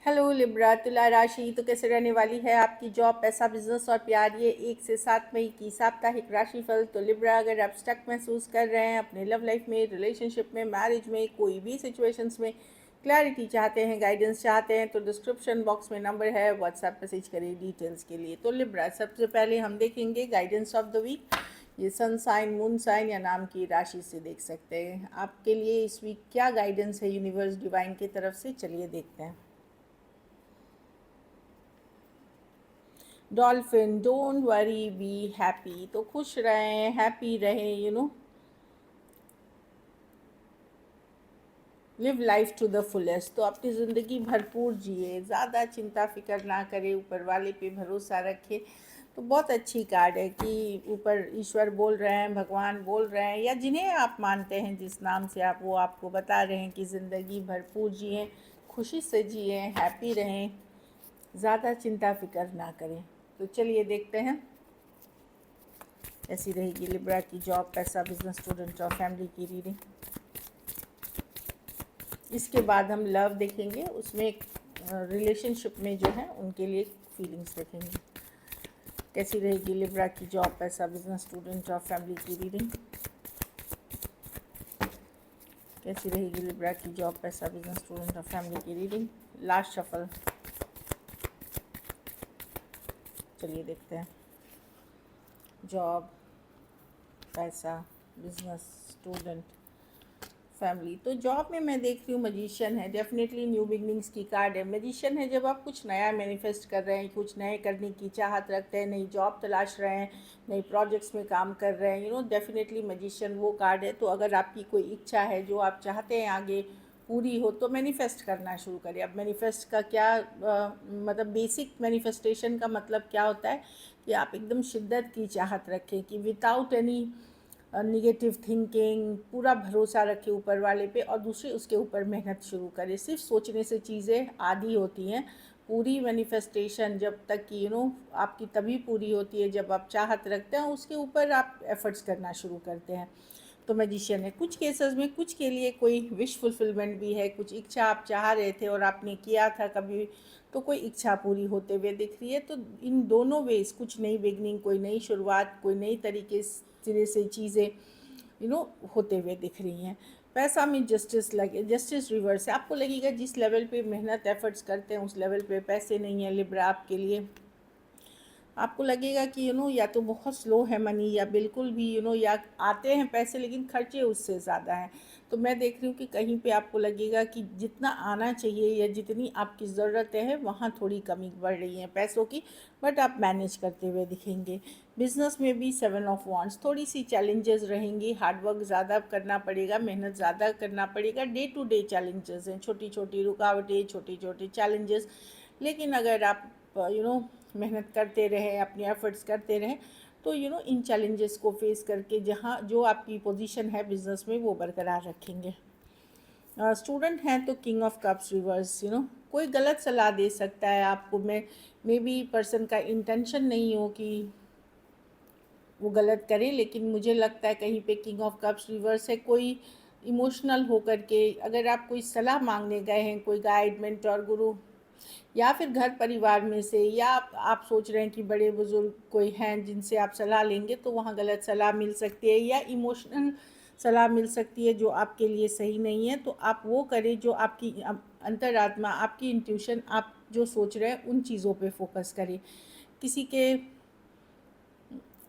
Hello Libra, तुला राशि तो कैसे रहने वाली है आपकी जॉब, पैसा, बिजनेस और प्यार। ये 1 से 7 मई की साप्ताहिक राशिफल। तो लिब्रा, अगर आप स्टक महसूस कर रहे हैं अपने लव लाइफ में, रिलेशनशिप में, मैरिज में, कोई भी सिचुएशंस में क्लैरिटी चाहते हैं, गाइडेंस चाहते हैं, तो डिस्क्रिप्शन बॉक्स में नंबर है, व्हाट्सएप मैसेज करें डिटेल्स के लिए। तो लिब्रा, सबसे पहले हम देखेंगे गाइडेंस ऑफ द वीक। ये सन साइन, मून साइन या नाम की राशि से देख सकते हैं आपके लिए इस वीक क्या गाइडेंस है यूनिवर्स डिवाइन की तरफ से। चलिए देखते हैं। Dolphin, don't worry, be happy. तो खुश रहें, हैप्पी रहें, live life to the fullest. तो अपनी ज़िंदगी भरपूर जिए, ज़्यादा चिंता फिक्र ना करें, ऊपर वाले पे भरोसा रखें। तो बहुत अच्छी कार्ड है कि ऊपर ईश्वर बोल रहे हैं, भगवान बोल रहे हैं, या जिन्हें आप मानते हैं, जिस नाम से आप, वो आपको बता रहे हैं कि ज़िंदगी भरपूर जिएं, खुशी से जिएं, हैप्पी रहें, ज़्यादा चिंता फिक्र ना करें। तो चलिए देखते हैं ऐसी रहेगी लिब्रा की जॉब, पैसा, बिजनेस, स्टूडेंट और फैमिली की रीडिंग। इसके बाद हम लव देखेंगे, उसमें रिलेशनशिप में जो है उनके लिए फीलिंग्स देखेंगे। कैसी रहेगी लिब्रा की जॉब, पैसा, बिजनेस, स्टूडेंट और फैमिली की रीडिंग। कैसी रहेगी लिब्रा की जॉब, पैसा, बिजनेस, स्टूडेंट और फैमिली की रीडिंग। Last shuffle. चलिए देखते हैं जॉब, पैसा, बिजनेस, स्टूडेंट, फैमिली। तो जॉब में मैं देख रही हूँ मजिशियन है, डेफिनेटली न्यू बिगनिंग्स की कार्ड है। मजिशियन है जब आप कुछ नया मैनिफेस्ट कर रहे हैं, कुछ नए करने की चाहत रखते हैं, नई जॉब तलाश रहे हैं, नई प्रोजेक्ट्स में काम कर रहे हैं, डेफिनेटली मजिशियन वो कार्ड है। तो अगर आपकी कोई इच्छा है जो आप चाहते हैं आगे पूरी हो, तो मैनिफेस्ट करना शुरू करिए। अब मैनिफेस्ट का क्या मतलब बेसिक मैनिफेस्टेशन का मतलब क्या होता है कि आप एकदम शिद्दत की चाहत रखें कि विदाउट एनी निगेटिव थिंकिंग, पूरा भरोसा रखे ऊपर वाले पे, और दूसरी उसके ऊपर मेहनत शुरू करें। सिर्फ सोचने से चीज़ें आधी होती हैं, पूरी मैनिफेस्टेशन जब तक कि आपकी तभी पूरी होती है जब आप चाहत रखते हैं, उसके ऊपर आप एफर्ट्स करना शुरू करते हैं। तो मैजिशियन है। कुछ केसेस में कुछ के लिए कोई विश फुलफिलमेंट भी है, कुछ इच्छा आप चाह रहे थे और आपने किया था कभी, तो कोई इच्छा पूरी होते हुए दिख रही है। तो इन दोनों वेज, कुछ नई बिगनिंग, कोई नई शुरुआत, कोई नई तरीके सिरे से चीज़ें होते हुए दिख रही हैं। पैसा में जस्टिस लगे, जस्टिस रिवर्स है। आपको लगेगा जिस लेवल पे मेहनत एफर्ट्स करते हैं उस लेवल पे पैसे नहीं है लिब्रा आपके लिए। आपको लगेगा कि या तो बहुत स्लो है मनी, या बिल्कुल भी या आते हैं पैसे लेकिन खर्चे उससे ज़्यादा हैं। तो मैं देख रही हूँ कि कहीं पे आपको लगेगा कि जितना आना चाहिए या जितनी आपकी ज़रूरतें हैं वहाँ थोड़ी कमी बढ़ रही है पैसों की, बट आप मैनेज करते हुए दिखेंगे। बिज़नेस में भी 7 ऑफ वांड्स, थोड़ी सी चैलेंजेस रहेंगी, हार्डवर्क ज़्यादा करना पड़ेगा, मेहनत ज़्यादा करना पड़ेगा। डे टू डे चैलेंजेस हैं, छोटी छोटी रुकावटें, छोटी छोटी चैलेंजेस। लेकिन अगर आप मेहनत करते रहें, अपने एफर्ट्स करते रहें, तो इन चैलेंजेस को फेस करके जहाँ जो आपकी पोजीशन है बिजनेस में वो बरकरार रखेंगे। स्टूडेंट हैं तो किंग ऑफ कप्स रिवर्स, कोई गलत सलाह दे सकता है आपको। मे बी पर्सन का इंटेंशन नहीं हो कि वो गलत करें, लेकिन मुझे लगता है कहीं पे किंग ऑफ कप्स रिवर्स है। कोई इमोशनल होकर के अगर आप कोई सलाह मांगने गए हैं, कोई गाइड, मेंटर, गुरु, या फिर घर परिवार में से, या आप सोच रहे हैं कि बड़े बुजुर्ग कोई हैं जिनसे आप सलाह लेंगे, तो वहाँ गलत सलाह मिल सकती है, या इमोशनल सलाह मिल सकती है जो आपके लिए सही नहीं है। तो आप वो करें जो आपकी अंतरात्मा, आपकी इंट्यूशन, आप जो सोच रहे हैं उन चीज़ों पे फोकस करें। किसी के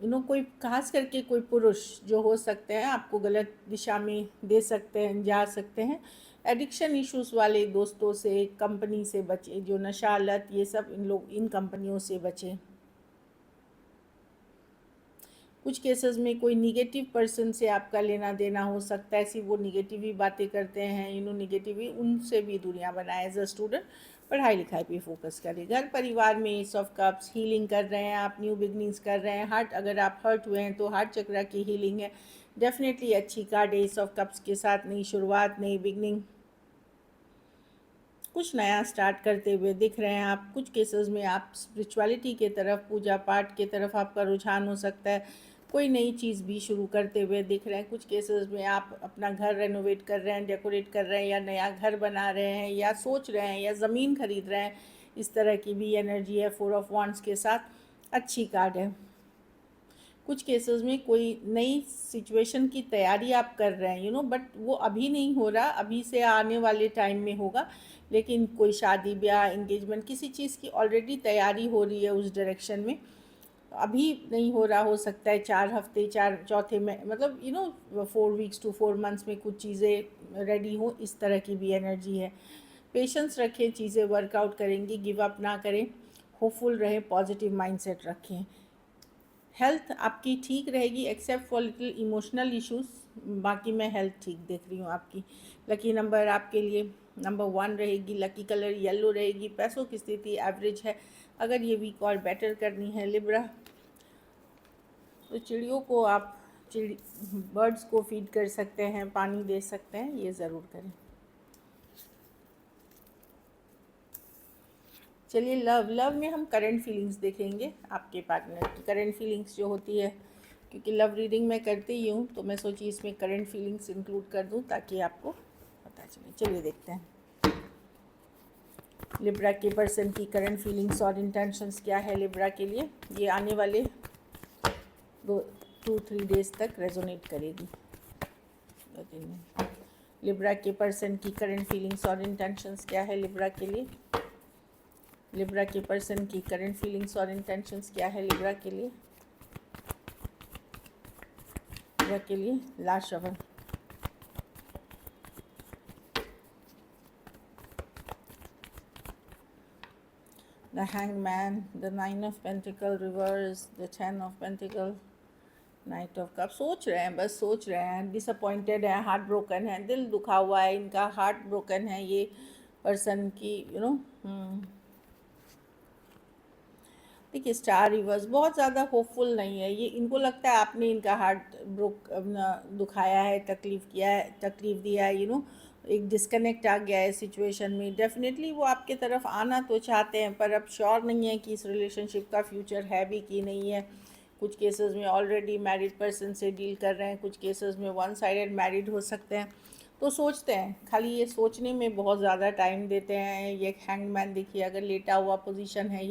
कोई खास करके कोई पुरुष जो हो सकते हैं आपको गलत दिशा में दे सकते हैं, जा सकते हैं। एडिक्शन इश्यूज़ वाले दोस्तों से, कंपनी से बचें, जो नशा, लत, ये सब इन कंपनियों से बचें। कुछ केसेस में कोई निगेटिव पर्सन से आपका लेना देना हो सकता है, ऐसी वो निगेटिव ही बातें करते हैं, निगेटिव ही, उनसे भी दूरियां बनाए। एज अ स्टूडेंट पढ़ाई लिखाई पे फोकस करें। घर परिवार में एस ऑफ कप्स, हीलिंग कर रहे हैं आप, न्यू बिगनिंग्स कर रहे हैं। हार्ट, अगर आप हर्ट हुए हैं तो हार्ट चक्रा की हीलिंग है, डेफिनेटली अच्छी कार्ड है एस ऑफ कप्स के साथ। नई शुरुआत, नई बिगनिंग, कुछ नया स्टार्ट करते हुए दिख रहे हैं आप। कुछ केसेस में आप स्पिरिचुअलिटी के तरफ, पूजा पाठ के तरफ आपका रुझान हो सकता है। कोई नई चीज़ भी शुरू करते हुए दिख रहे हैं। कुछ केसेस में आप अपना घर रेनोवेट कर रहे हैं, डेकोरेट कर रहे हैं, या नया घर बना रहे हैं, या सोच रहे हैं, या ज़मीन खरीद रहे हैं। इस तरह की भी एनर्जी है 4 ऑफ वांड्स के साथ। अच्छी कार्ड है। कुछ केसेस में कोई नई सिचुएशन की तैयारी आप कर रहे हैं, बट वो अभी नहीं हो रहा, अभी से आने वाले टाइम में होगा। लेकिन कोई शादी ब्याह एंगेजमेंट किसी चीज़ की ऑलरेडी तैयारी हो रही है उस डायरेक्शन में। अभी नहीं हो रहा, हो सकता है 4 हफ्ते, 4 चौथे में, मतलब 4 वीक्स टू 4 मंथ्स में कुछ चीज़ें रेडी हो, इस तरह की भी एनर्जी है। पेशेंस रखें, चीज़ें वर्कआउट करेंगी, गिव अप ना करें, होपफुल रहें, पॉजिटिव माइंडसेट रखें। हेल्थ आपकी ठीक रहेगी except for little emotional issues. बाकी मैं हेल्थ ठीक देख रही हूँ आपकी। लकी नंबर आपके लिए नंबर 1 रहेगी। लकी कलर येलो रहेगी। पैसों की स्थिति एवरेज है। अगर ये वीक और बेटर करनी है लिब्रा, तो चिड़ियों को आप बर्ड्स को फीड कर सकते हैं, पानी दे सकते हैं, ये ज़रूर करें। चलिए लव में हम करंट फीलिंग्स देखेंगे आपके पार्टनर की। करंट फीलिंग्स जो होती है, क्योंकि लव रीडिंग मैं करती ही हूँ, तो मैं सोची इसमें करंट फीलिंग्स इंक्लूड कर दूँ ताकि आपको पता चले। चलिए देखते हैं लिब्रा के पर्सन की करंट फीलिंग्स और इंटेंशंस क्या है लिब्रा के लिए। ये आने वाले 2-3 डेज तक रेजोनेट करेगी। 2-3 दिन। लिब्रा के पर्सन की करंट फीलिंग्स और इंटेंशंस क्या है लिब्रा के लिए। लिब्रा के पर्सन की करंट फीलिंग्स और इंटेंशंस क्या है लिब्रा के लिए। लिब्रा के लिए last शवन। The Hanged Man, the 9 of Pentacle reverse, the 10 of Pentacle, Knight of Cups। सोच रहे हैं, बस सोच रहे हैं, डिसअपॉइंटेड है, हार्ट ब्रोकन है, दिल दुखा हुआ है इनका, हार्ट ब्रोकन है ये पर्सन की। देखिए स्टार रिवर्स बहुत ज़्यादा होपफुल नहीं है ये। इनको लगता है आपने इनका हार्ट दुखाया है, तकलीफ़ दिया है। एक डिस्कनेक्ट आ गया है सिचुएशन में। डेफिनेटली वो आपके तरफ आना तो चाहते हैं, पर अब श्योर नहीं है कि इस रिलेशनशिप का फ्यूचर है भी कि नहीं है। कुछ केसेस में ऑलरेडी मैरिड पर्सन से डील कर रहे हैं, कुछ केसेस में वन साइडेड मैरिड हो सकते हैं। तो सोचते हैं, खाली ये सोचने में बहुत ज़्यादा टाइम देते हैं। ये हैंग्ड मैन देखिए, अगर लेटा हुआ पोजीशन है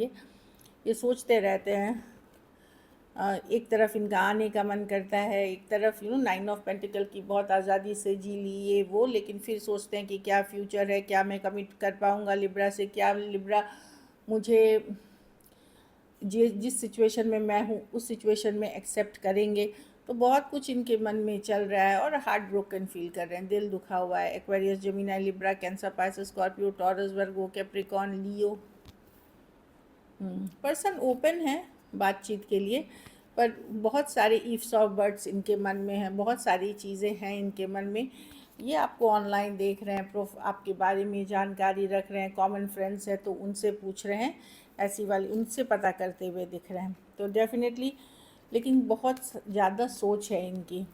ये सोचते रहते हैं। एक तरफ इनका आने का मन करता है, एक तरफ 9 ऑफ पेंटिकल की बहुत आज़ादी से जी ली ये वो, लेकिन फिर सोचते हैं कि क्या फ्यूचर है, क्या मैं कमिट कर पाऊँगा लिब्रा से, क्या लिब्रा मुझे जिस सिचुएशन में मैं हूँ उस सिचुएशन में एक्सेप्ट करेंगे। तो बहुत कुछ इनके मन में चल रहा है और हार्ट ब्रोकन फील कर रहे हैं, दिल दुखा हुआ है। Aquarius, Gemini, Libra, Cancer, Pisces, Scorpio, Taurus, Virgo, Capricorn, Leo. Person open है बातचीत के लिए, पर बहुत सारे इफ्स ऑफ बर्ड्स इनके मन में हैं, बहुत सारी चीज़ें हैं इनके मन में। ये आपको ऑनलाइन देख रहे हैं, आपके बारे में जानकारी रख रहे हैं, कॉमन फ्रेंड्स है तो उनसे पूछ रहे हैं, ऐसी वाली उनसे पता करते हुए दिख रहे हैं। तो डेफिनेटली, लेकिन बहुत ज़्यादा सोच है इनकी,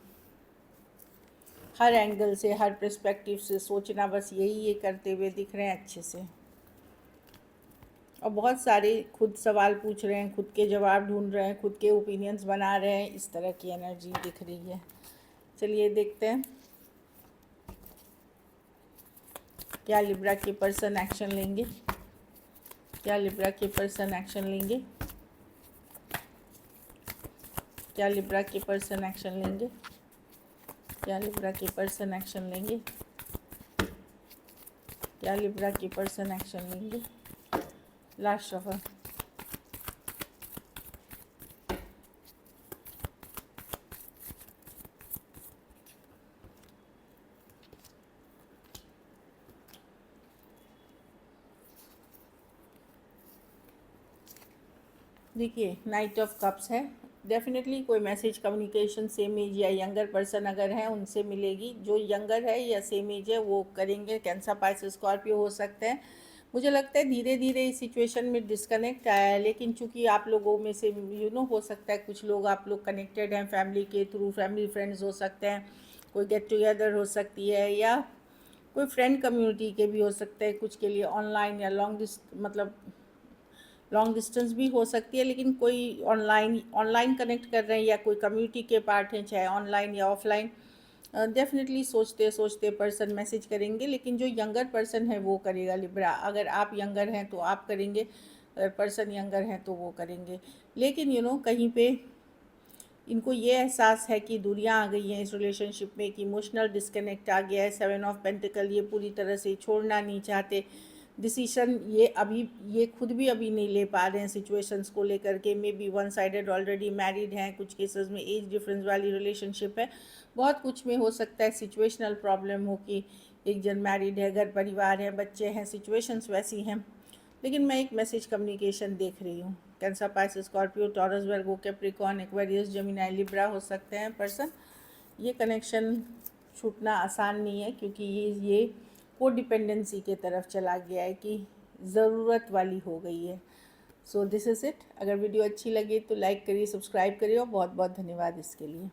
हर एंगल से, हर पर्सपेक्टिव से सोचना, बस यही ये करते हुए दिख रहे हैं अच्छे से। और बहुत सारे खुद सवाल पूछ रहे हैं, खुद के जवाब ढूंढ रहे हैं, खुद के ओपिनियंस बना रहे हैं, इस तरह की एनर्जी दिख रही है। चलिए देखते हैं क्या लिब्रा के पर्सन एक्शन लेंगे। क्या लिब्रा के पर्सन एक्शन लेंगे। क्या लिब्रा के पर्सन एक्शन लेंगे। क्या लिब्रा के पर्सन एक्शन लेंगे। क्या लिब्रा के पर्सन एक्शन लेंगे। Last shuffle. देखिए नाइट ऑफ कप्स है। डेफिनेटली कोई मैसेज, कम्युनिकेशन सेम एज या यंगर पर्सन अगर हैं उनसे मिलेगी। जो यंगर है या सेम एज है वो करेंगे। कैंसर, पाइसेस, स्कॉर्पियो हो सकते हैं। मुझे लगता है धीरे धीरे इस सिचुएशन में डिस्कनेक्ट आया है, लेकिन चूंकि आप लोगों में से हो सकता है कुछ लोग आप लोग कनेक्टेड हैं फैमिली के थ्रू, फैमिली फ्रेंड्स हो सकते हैं, कोई गेट टुगेदर हो सकती है, या कोई फ्रेंड कम्युनिटी के भी हो सकते हैं कुछ के लिए, ऑनलाइन या लॉन्ग डिस्टेंस भी हो सकती है, लेकिन कोई ऑनलाइन कनेक्ट कर रहे हैं या कोई कम्युनिटी के पार्ट हैं, चाहे ऑनलाइन या ऑफलाइन, डेफिनेटली सोचते सोचते पर्सन मैसेज करेंगे। लेकिन जो यंगर पर्सन है वो करेगा लिब्रा। अगर आप यंगर हैं तो आप करेंगे, अगर पर्सन यंगर हैं तो वो करेंगे। लेकिन कहीं पे इनको ये एहसास है कि दूरियां आ गई हैं इस रिलेशनशिप में, कि इमोशनल डिस्कनेक्ट आ गया है। 7 ऑफ पेंटिकल, ये पूरी तरह से छोड़ना नहीं चाहते। डिसीशन ये खुद भी अभी नहीं ले पा रहे हैं सिचुएशंस को लेकर के। May be one sided, already married हैं, कुछ केसेस में एज डिफरेंस वाली रिलेशनशिप है। बहुत कुछ में हो सकता है सिचुएशनल प्रॉब्लम हो कि एक जन मैरिड है, घर परिवार है, बच्चे हैं, सिचुएशंस वैसी हैं। लेकिन मैं एक मैसेज कम्युनिकेशन देख रही हूँ। Cancer, Pisces, Scorpio, Taurus, Virgo, Capricorn, Aquarius, Gemini, Libra हो सकते हैं पर्सन। ये कनेक्शन छूटना आसान नहीं है, क्योंकि ये को डिपेंडेंसी के तरफ चला गया है, कि ज़रूरत वाली हो गई है। So this is it. अगर वीडियो अच्छी लगे तो लाइक करिए, सब्सक्राइब करिए, और बहुत बहुत धन्यवाद इसके लिए।